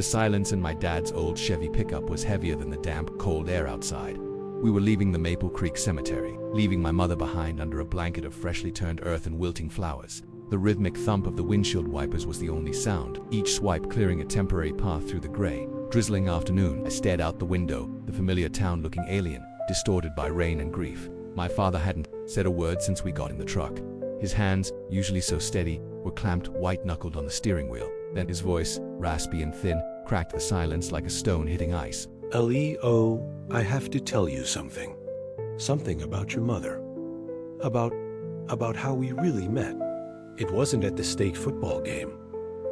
The silence in my dad's old Chevy pickup was heavier than the damp, cold air outside. We were leaving the Maple Creek Cemetery, leaving my mother behind under a blanket of freshly turned earth and wilting flowers. The rhythmic thump of the windshield wipers was the only sound, each swipe clearing a temporary path through the gray, drizzling afternoon. I stared out the window, the familiar town looking alien, distorted by rain and grief. My father hadn't said a word since we got in the truck. His hands, usually so steady, were clamped white-knuckled on the steering wheel. Then his voice, raspy and thin, cracked the silence like a stone hitting ice. Leo, I have to tell you something. Something about your mother. About how we really met. It wasn't at the state football game.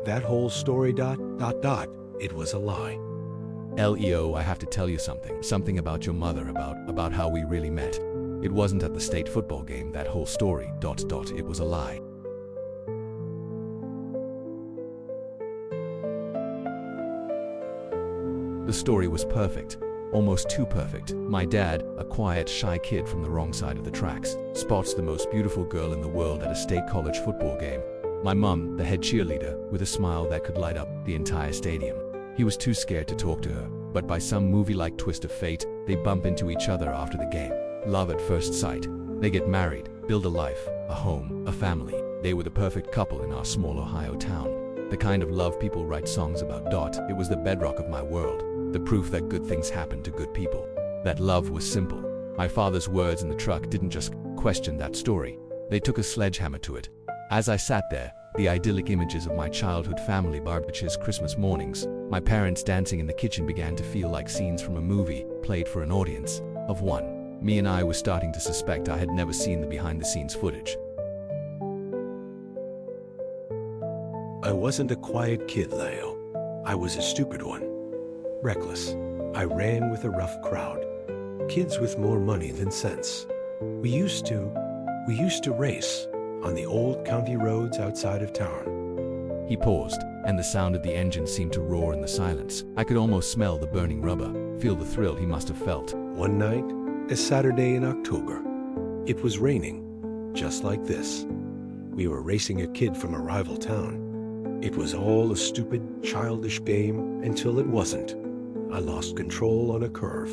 That whole story ... it was a lie. Leo, I have to tell you something. Something about your mother, about how we really met. It wasn't at the state football game, that whole story ... it was a lie. The story was perfect. Almost too perfect. My dad, a quiet, shy kid from the wrong side of the tracks, spots the most beautiful girl in the world at a state college football game. My mum, the head cheerleader, with a smile that could light up the entire stadium. He was too scared to talk to her, but by some movie-like twist of fate, they bump into each other after the game. Love at first sight. They get married, build a life, a home, a family. They were the perfect couple in our small Ohio town. The kind of love people write songs about. It was the bedrock of my world. The proof that good things happen to good people. That love was simple. My father's words in the truck didn't just question that story. They took a sledgehammer to it. As I sat there, the idyllic images of my childhood family barbecues, Christmas mornings, my parents dancing in the kitchen began to feel like scenes from a movie played for an audience of one. Me and I was starting to suspect I had never seen the behind-the-scenes footage. I wasn't a quiet kid, Leo. I was a stupid one. Reckless. I ran with a rough crowd. Kids with more money than sense. We used to race on the old county roads outside of town. He paused, and the sound of the engine seemed to roar in the silence. I could almost smell the burning rubber, feel the thrill he must have felt. One night, a Saturday in October. It was raining, just like this. We were racing a kid from a rival town. It was all a stupid, childish game until it wasn't. I lost control on a curve.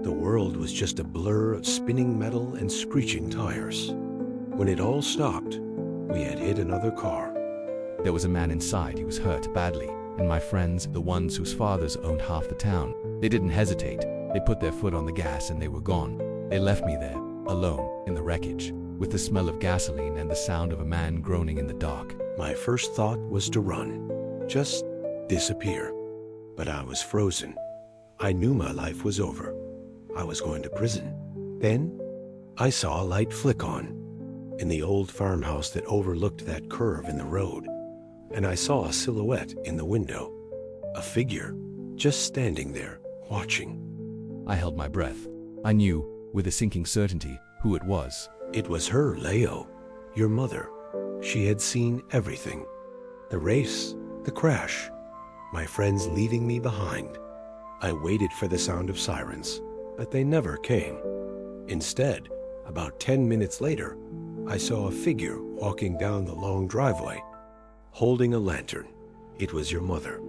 The world was just a blur of spinning metal and screeching tires. When it all stopped, we had hit another car. There was a man inside. He was hurt badly. And my friends, the ones whose fathers owned half the town, they didn't hesitate. They put their foot on the gas and they were gone. They left me there, alone, in the wreckage, with the smell of gasoline and the sound of a man groaning in the dark. My first thought was to run, just disappear. But I was frozen. I knew my life was over. I was going to prison. Then, I saw a light flick on in the old farmhouse that overlooked that curve in the road, and I saw a silhouette in the window, a figure just standing there, watching. I held my breath. I knew, with a sinking certainty, who it was. It was her, Leo, your mother. She had seen everything. The race, the crash, my friends leaving me behind. I waited for the sound of sirens, but they never came. Instead, about 10 minutes later, I saw a figure walking down the long driveway, holding a lantern. It was your mother,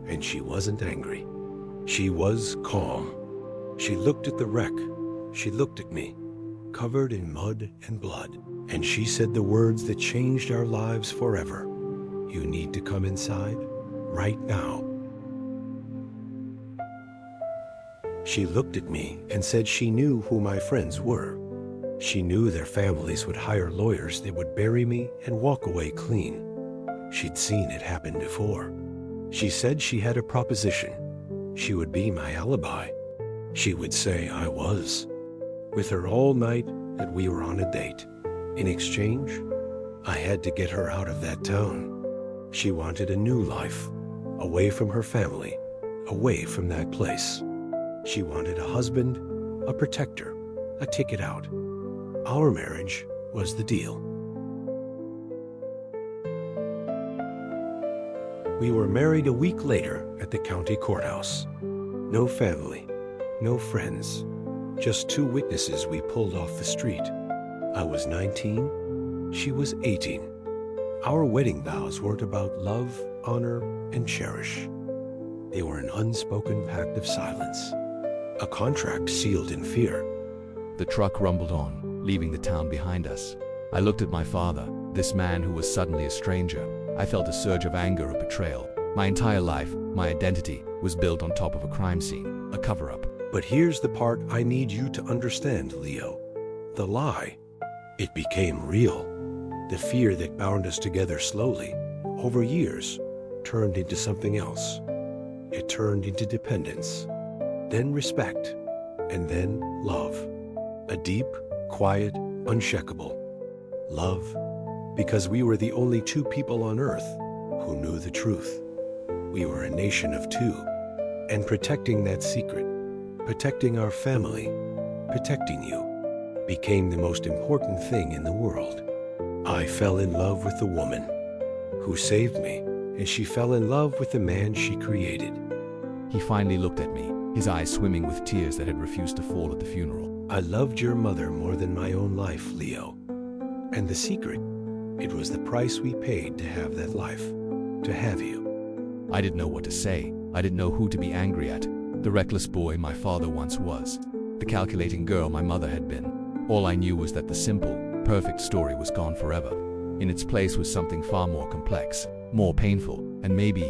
and she wasn't angry. She was calm. She looked at the wreck. She looked at me, covered in mud and blood, and she said the words that changed our lives forever. You need to come inside right now. She looked at me and said she knew who my friends were. She knew their families would hire lawyers that would bury me and walk away clean. She'd seen it happen before. She said she had a proposition. She would be my alibi. She would say I was. With her all night that we were on a date. In exchange, I had to get her out of that town. She wanted a new life, away from her family, away from that place. She wanted a husband, a protector, a ticket out. Our marriage was the deal. We were married a week later at the county courthouse. No family, no friends, just two witnesses we pulled off the street. I was 19, she was 18. Our wedding vows weren't about love, honor, and cherish. They were an unspoken pact of silence, a contract sealed in fear. The truck rumbled on, leaving the town behind us. I looked at my father, this man who was suddenly a stranger. I felt a surge of anger, of betrayal. My entire life, my identity, was built on top of a crime scene, a cover-up. But here's the part I need you to understand, Leo. The lie. It became real. The fear that bound us together slowly, over years, turned into something else. It turned into dependence, then respect, and then love. A deep, quiet, unshakable love, because we were the only two people on earth who knew the truth. We were a nation of two, and protecting that secret, protecting our family, protecting you, became the most important thing in the world. I fell in love with the woman who saved me, and she fell in love with the man she created. He finally looked at me, his eyes swimming with tears that had refused to fall at the funeral. I loved your mother more than my own life, Leo. And the secret, it was the price we paid to have that life, to have you. I didn't know what to say. I didn't know who to be angry at. The reckless boy my father once was. The calculating girl my mother had been. All I knew was that the simple, perfect story was gone forever. In its place was something far more complex, more painful, and maybe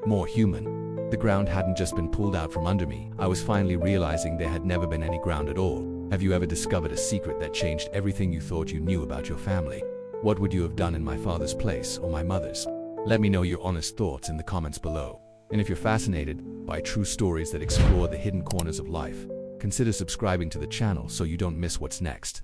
more human. The ground hadn't just been pulled out from under me. I was finally realizing there had never been any ground at all. Have you ever discovered a secret that changed everything you thought you knew about your family? What would you have done in my father's place or my mother's? Let me know your honest thoughts in the comments below. And if you're fascinated by true stories that explore the hidden corners of life, consider subscribing to the channel so you don't miss what's next.